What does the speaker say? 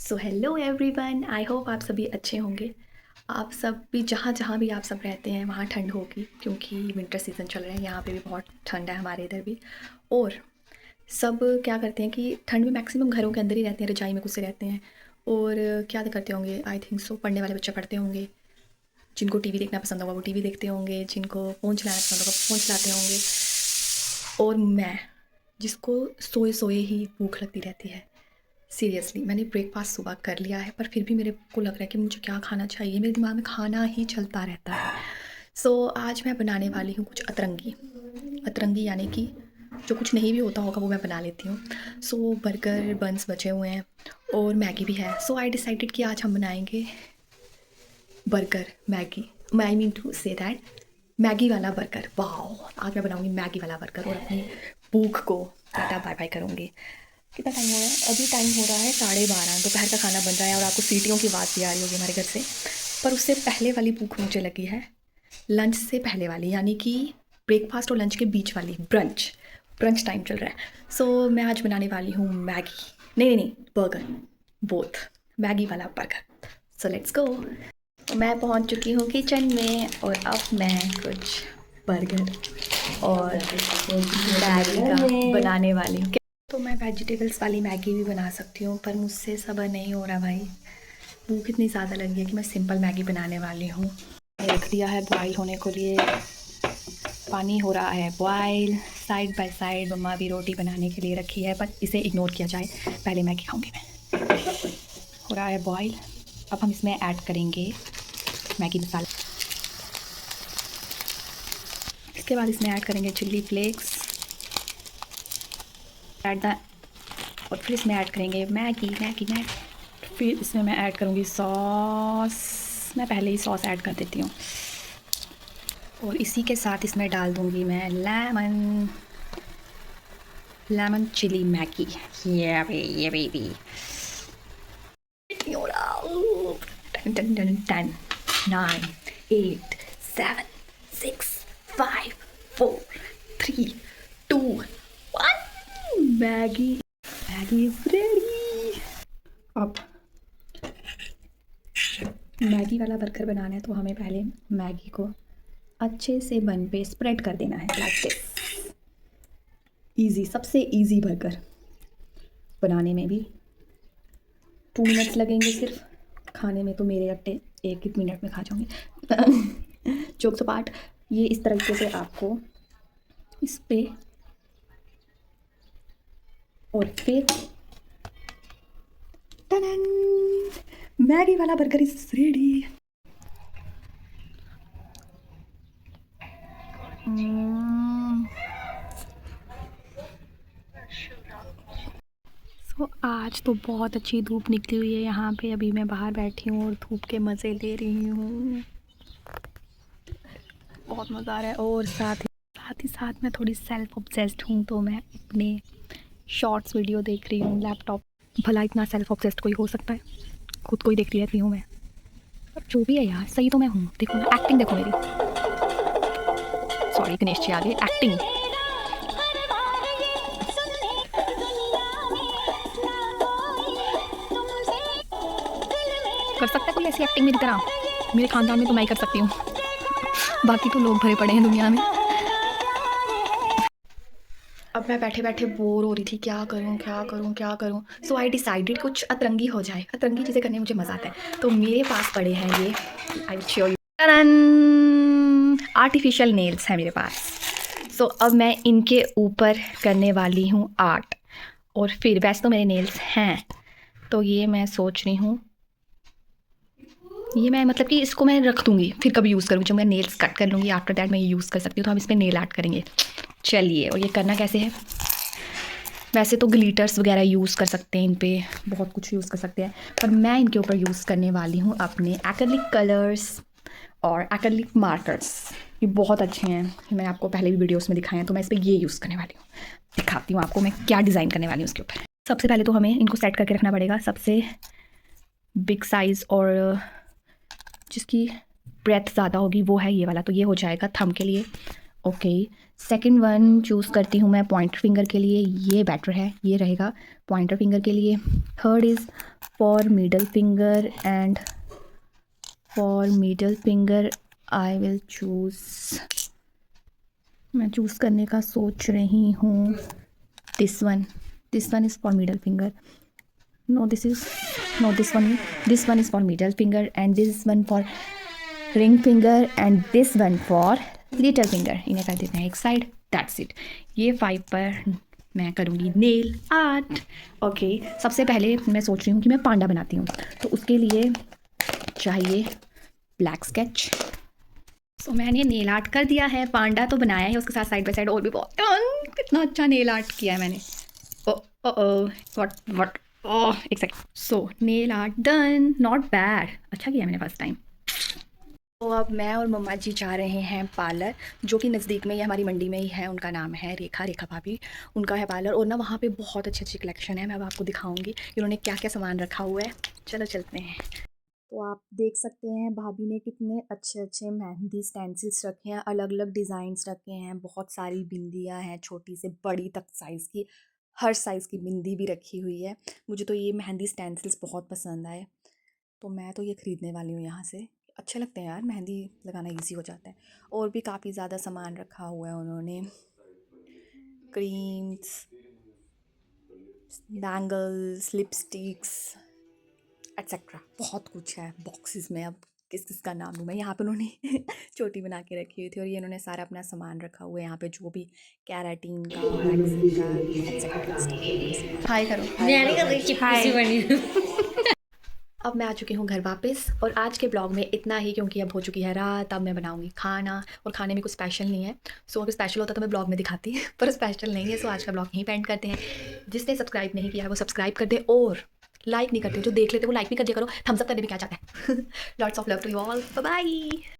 So hello everyone, I hope आप सभी अच्छे होंगे। आप सब भी जहाँ जहाँ भी आप सब रहते हैं वहाँ ठंड होगी, क्योंकि विंटर सीज़न चल रहा है। यहाँ पे भी बहुत ठंड है, हमारे इधर भी। और सब क्या करते हैं कि ठंड में मैक्सिमम घरों के अंदर ही रहते हैं, रजाई में घुसे रहते हैं। और क्या करते होंगे, आई थिंक सो पढ़ने वाले बच्चे पढ़ते होंगे, जिनको टीवी देखना पसंद होगा वो टीवी देखते होंगे, जिनको फ़ोन चलाना पसंद होगा फ़ोन चलाते होंगे। और मैं, जिसको सोए सोए ही भूख लगती रहती है। सीरियसली मैंने ब्रेकफास्ट सुबह कर लिया है, पर फिर भी मेरे को लग रहा है कि मुझे क्या खाना चाहिए। मेरे दिमाग में खाना ही चलता रहता है। आज मैं बनाने वाली हूँ कुछ अतरंगी। अतरंगी यानी कि जो कुछ नहीं भी होता होगा वो मैं बना लेती हूँ। बर्गर बन्स बचे हुए हैं और मैगी भी है। आई डिसाइडेड कि आज हम बनाएंगे burger Maggi. I mean to say that Maggi वाला बर्गर। वाह, आज मैं बनाऊंगी मैगी वाला बर्गर और अपनी भूख को टाटा बाय बाय करूँगी। कितना टाइम हो रहा है? अभी टाइम हो रहा है 12:30। दोपहर का खाना बन रहा है और आपको सीटियों की आवाज़ भी आ रही होगी हमारे घर से। पर उससे पहले वाली भूख मुझे लगी है लंच से पहले वाली, यानी कि ब्रेकफास्ट और लंच के बीच वाली, ब्रंच। ब्रंच टाइम चल रहा है। मैं आज बनाने वाली हूँ मैगी। नहीं नहीं नहीं, बर्गर। बोथ। मैगी वाला बर्गर। Let's go. मैं पहुँच चुकी हूँ किचन में और अब मैं कुछ बर्गर और मैगी का बनाने वाली हूँ। तो मैं वेजिटेबल्स वाली मैगी भी बना सकती हूँ, पर मुझसे सब्र नहीं हो रहा भाई। भूख इतनी ज़्यादा लगी है कि मैं सिंपल मैगी बनाने वाली हूँ। रख दिया है बॉईल होने के लिए। पानी हो रहा है बॉईल। साइड बाय साइड मम्मा भी रोटी बनाने के लिए रखी है, पर इसे इग्नोर किया जाए, पहले मैगी खाऊंगी मैं। हो रहा है बॉईल। अब हम इसमें ऐड करेंगे मैगी मसाला। इसके बाद इसमें ऐड करेंगे चिल्ली फ्लेक्स। ऐड द और फिर इसमें ऐड करेंगे मैगी। फिर इसमें मैं ऐड करूँगी सॉस। मैं पहले ही सॉस ऐड कर देती हूँ। और इसी के साथ इसमें डाल दूँगी मैं लेमन चिली मैगी। ये बेबी। 10 9 8 7 6 5 4 3 2 1। Maggi is ready. अब मैगी वाला बर्गर बनाना है तो हमें पहले मैगी को अच्छे से बन पे स्प्रेड कर देना है, लाइक दिस। ईजी, सबसे ईजी बर्गर बनाने में भी 2 मिनट्स लगेंगे सिर्फ। खाने में तो मेरे अट्टे 1 मिनट में खा जाऊँगी। जोक्स अपार्ट, ये इस तरीके से आपको इस पे और फिर टनन, मैगी वाला बर्गर इज रेडी। आज तो बहुत अच्छी धूप निकली हुई है यहाँ पे। अभी मैं बाहर बैठी हूँ और धूप के मज़े ले रही हूँ। बहुत मज़ा आ रहा है। और साथ ही साथ मैं थोड़ी सेल्फ ऑब्सेस्ड हूँ, तो मैं अपने शॉर्ट्स वीडियो देख रही हूँ लैपटॉप। भला इतना सेल्फ ऑब्सेस्ड कोई हो सकता है? खुद को ही देखती रहती हूँ मैं। अब जो भी है यार, सही तो मैं हूँ। देखो ना, एक्टिंग देखो मेरी। सॉरी गणेश जी, आगे एक्टिंग। कर सकता है कोई ऐसी एक्टिंग मेरी तरह? मेरे ख़ानदान में तो मैं ही कर सकती हूँ। बाकी तो लोग भरे पड़े हैं दुनिया में। अब मैं बैठे बैठे बोर हो रही थी, क्या करूँ। आई डिसाइडेड कुछ अतरंगी हो जाए। अतरंगी चीज़ें करने में मुझे मज़ा आता है। तो मेरे पास पड़े हैं ये, I will show you, artificial nails हैं मेरे पास। अब मैं इनके ऊपर करने वाली हूँ आर्ट। और फिर वैसे तो मेरे नेल्स हैं, तो ये मैं सोच रही हूँ, ये मैं मतलब कि इसको मैं रख दूँगी, फिर कभी यूज़ करूँगी। जब मैं नेल्स कट कर लूँगी आफ्टर दैट मैं ये यूज़ कर सकती हूँ। तो हम इस पर नेल आर्ट करेंगे। चलिए, और ये करना कैसे है? वैसे तो ग्लिटर्स वगैरह यूज़ कर सकते हैं, इन पे बहुत कुछ यूज़ कर सकते हैं, पर मैं इनके ऊपर यूज़ करने वाली हूँ अपने एक्रिलिक कलर्स और एक्रिलिक मार्कर्स। ये बहुत अच्छे हैं, मैंने आपको पहले भी वीडियोस में दिखाए हैं। तो मैं इस पर ये यूज़ करने वाली हूँ। दिखाती हूँ आपको मैं क्या डिज़ाइन करने वाली हूँ उसके ऊपर। सबसे पहले तो हमें इनको सेट करके रखना पड़ेगा। सबसे बिग साइज़ और जिसकी ब्रेथ ज़्यादा होगी वो है ये वाला, तो ये हो जाएगा थंब के लिए। ओके, सेकंड वन चूज़ करती हूँ मैं पॉइंटर फिंगर के लिए, ये बेटर है, ये रहेगा पॉइंटर फिंगर के लिए। Third is for middle finger, and for middle finger I will choose, मैं चूज़ करने का सोच रही हूँ this one is for middle finger. No, this one is for middle finger, and this one for ring finger, and this one for little finger. इन्हें कर देते हैं एक साइड, दैट्स इट। ये 5 पर मैं करूँगी नेल आर्ट। ओके, सबसे पहले मैं सोच रही हूँ कि मैं पांडा बनाती हूँ, तो उसके लिए चाहिए ब्लैक स्केच। सो मैंने नेल आर्ट कर दिया है, पांडा तो बनाया है, उसके साथ साइड बाय साइड और भी बहुत कितना अच्छा नेल आर्ट किया है मैंने। व्हाट ओह एक second. So nail art done, not bad, अच्छा किया मैंने फर्स्ट टाइम। तो अब मैं और मम्मा जी जा रहे हैं पार्लर, जो कि नज़दीक में ही हमारी मंडी में ही है। उनका नाम है रेखा भाभी, उनका है पार्लर। और ना वहाँ पे बहुत अच्छी अच्छी कलेक्शन है, मैं अब आपको दिखाऊंगी कि उन्होंने क्या क्या सामान रखा हुआ है। चलो चलते हैं। तो आप देख सकते हैं भाभी ने कितने अच्छे अच्छे मेहंदी स्टेंसिल्स रखे हैं, अलग अलग डिज़ाइंस रखे हैं, बहुत सारी बिंदियाँ हैं, छोटी से बड़ी तक साइज़ की, हर साइज़ की बिंदी भी रखी हुई है। मुझे तो ये मेहंदी स्टेंसिल्स बहुत पसंद आए, तो मैं तो ये ख़रीदने वाली हूँ यहाँ से। अच्छे लगते हैं यार, मेहंदी लगाना ईजी हो जाता है। और भी काफ़ी ज़्यादा सामान रखा हुआ है उन्होंने, क्रीम्स, बैंगल्स, लिपस्टिक्स एट्सेट्रा, बहुत कुछ है बॉक्सेस में। अब किस किस का नाम लूँ मैं। यहाँ पे उन्होंने चोटी बना के रखी हुई थी, और ये इन्होंने सारा अपना सामान रखा हुआ है यहाँ पे, जो भी कैराटीन का, वैक्सिंग का, एट्सेट्रा स्टफ इन्होंने सामान। हाय करो। मैं नहीं कर रही, चिपकू सी बनी हूँ। अब मैं आ चुकी हूँ घर वापस, और आज के ब्लॉग में इतना ही, क्योंकि अब हो चुकी है रात। अब मैं बनाऊँगी खाना, और खाने में कुछ स्पेशल नहीं है। सो अगर स्पेशल होता तो मैं ब्लॉग में दिखाती पर स्पेशल नहीं है। सो आज का ब्लॉग यहीं पे एंड करते हैं। जिसने सब्सक्राइब नहीं किया है वो सब्सक्राइब कर दे, और लाइक नहीं करते जो देख लेते वो लाइक भी कर दिया करो। थम्स अप करने में क्या जाता है। Lots of love to you all, bye bye.